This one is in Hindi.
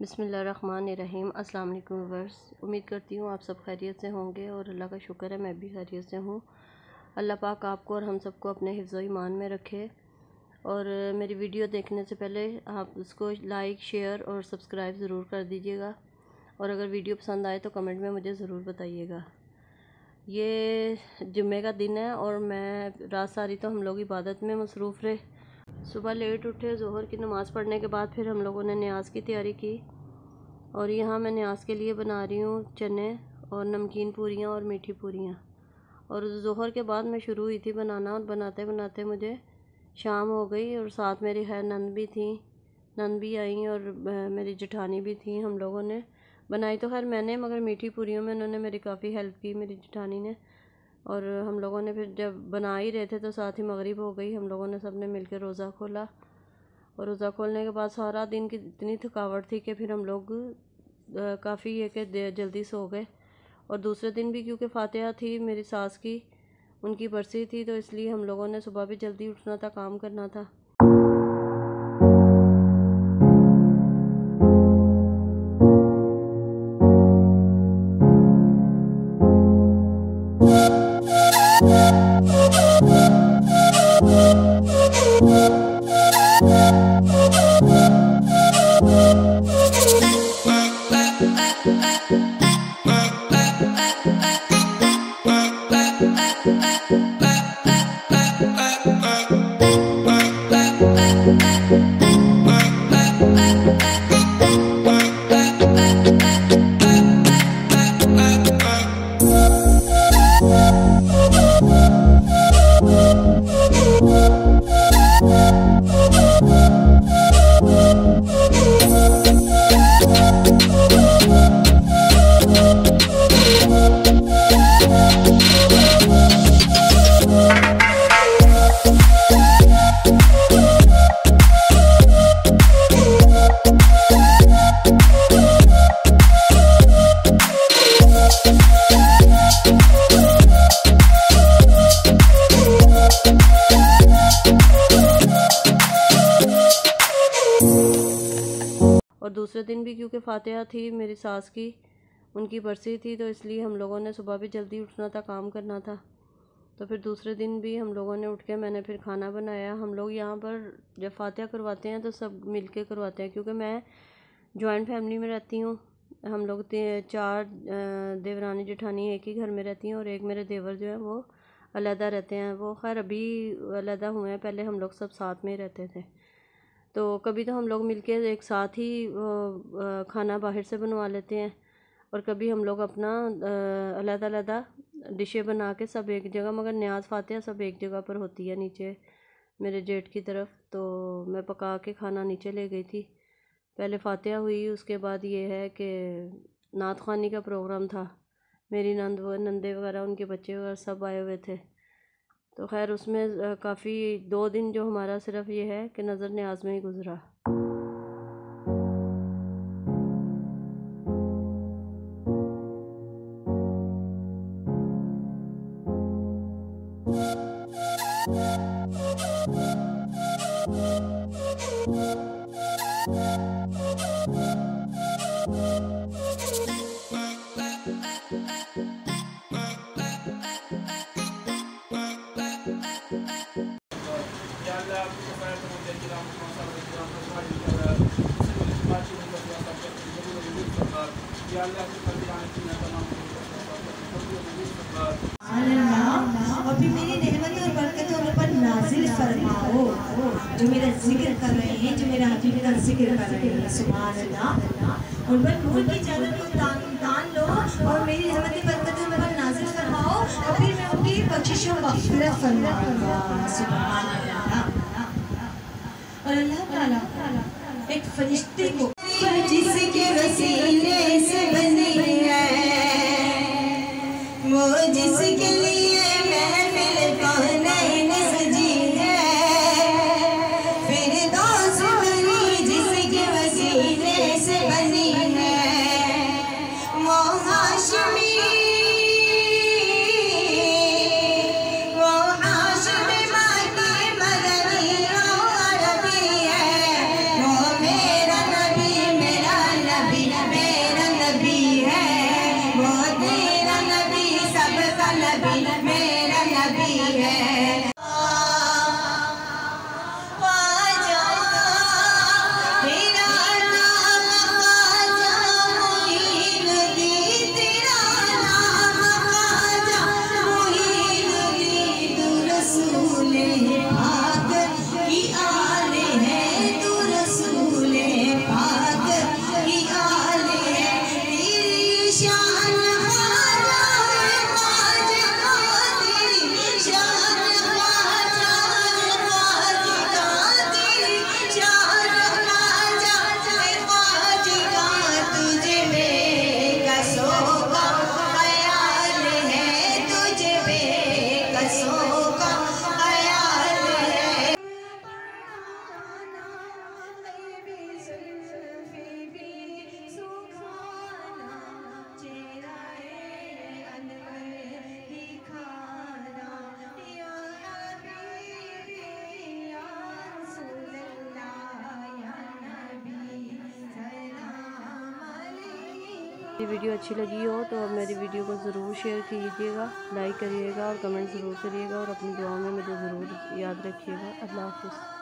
बिस्मिल्लाहिर्रहमानिर्रहीम। अस्सलाम वालेकुम व्यूअर्स, उम्मीद करती हूँ आप सब खैरियत से होंगे और अल्लाह का शुक्र है मैं भी खैरियत से हूँ। अल्लाह पाक आपको और हम सबको अपने हिफ्ज़ व ईमान में रखे। और मेरी वीडियो देखने से पहले आप उसको लाइक, शेयर और सब्सक्राइब ज़रूर कर दीजिएगा। और अगर वीडियो पसंद आए तो कमेंट में मुझे ज़रूर बताइएगा। ये जुम्मे का दिन है और मैं रात सारी तो हम लोग इबादत में मसरूफ़ रहे। सुबह लेट उठे, ज़ोहर की नमाज़ पढ़ने के बाद फिर हम लोगों ने न्याज की तैयारी की। और यहाँ मैं न्याज के लिए बना रही हूँ चने और नमकीन पूरियाँ और मीठी पूरियाँ। और ज़ोहर के बाद मैं शुरू हुई थी बनाना और बनाते बनाते मुझे शाम हो गई। और साथ मेरी है नंद भी थी, नंद भी आई और मेरी जेठानी भी थी। हम लोगों ने बनाई तो खैर मैंने, मगर मीठी पूरियों में उन्होंने मेरी काफ़ी हेल्प की, मेरी जेठानी ने। और हम लोगों ने फिर जब बना ही रहे थे तो साथ ही मगरिब हो गई। हम लोगों ने सब ने मिल कर रोज़ा खोला। और रोज़ा खोलने के बाद सारा दिन की इतनी थकावट थी कि फिर हम लोग काफ़ी ये कि जल्दी सो गए। और दूसरे दिन भी क्योंकि फातिहा थी मेरी सास की, उनकी बरसी थी, तो इसलिए हम लोगों ने सुबह भी जल्दी उठना था, काम करना था। और दूसरे दिन भी क्योंकि फातिहा थी मेरी सास की, उनकी बरसी थी, तो इसलिए हम लोगों ने सुबह भी जल्दी उठना था, काम करना था। तो फिर दूसरे दिन भी हम लोगों ने उठ के मैंने फिर खाना बनाया। हम लोग यहाँ पर जब फातिहा करवाते हैं तो सब मिल के करवाते हैं, क्योंकि मैं जॉइंट फैमिली में रहती हूँ। हम लोग 4 देवरानी जेठानी एक ही घर में रहती हैं और एक मेरे देवर जो है वो अलहदा रहते हैं। वो खैर अभी अलहदा हुए हैं, पहले हम लोग सब साथ में ही रहते थे। तो कभी तो हम लोग मिलके एक साथ ही खाना बाहर से बनवा लेते हैं, और कभी हम लोग अपना अलग-अलग डिशें बना के सब एक जगह, मगर न्याज फातिहा सब एक जगह पर होती है नीचे मेरे जेठ की तरफ। तो मैं पका के खाना नीचे ले गई थी। पहले फातिहा हुई, उसके बाद ये है कि नात ख़्वानी का प्रोग्राम था। मेरी नंदे वगैरह, उनके बच्चे वगैरह सब आए हुए थे। तो खैर उसमें काफ़ी 2 दिन जो हमारा सिर्फ ये है कि नज़र न्याज में ही गुज़रा। और फिर मेरी रहमत और बरकत उन पर नाजिल फरमाओ, जो मेरा जिक्र कर रहे हैं, जो मेरा हबीब का जिक्र कर रहे हैं। सुभान अल्लाह। उन पर नूर की चादर को तान लो और मेरी रहमत बरकत उन पर नाजिल फरमाओ, और फिर मैं उनकी बख्शिश व मग़फ़िरत फरमाऊंगा। सुभान अल्लाह। और अल्लाह ताला एक फरिश्ते को जिसके वसीले से बनी है, वो जिसके लिए महफिल कौनैन सजी है, फिरदौस बनी जिसके वसीले से बनी है, वो हाशिमी, वो हाशिम माकी मदनी और अरबी है, वो मेरा नबी मेरा ये वीडियो अच्छी लगी हो तो अब मेरी वीडियो को ज़रूर शेयर कीजिएगा, लाइक करिएगा और कमेंट ज़रूर करिएगा और अपनी दुआओं में मुझे ज़रूर याद रखिएगा। अल्लाह हाफ़िज़।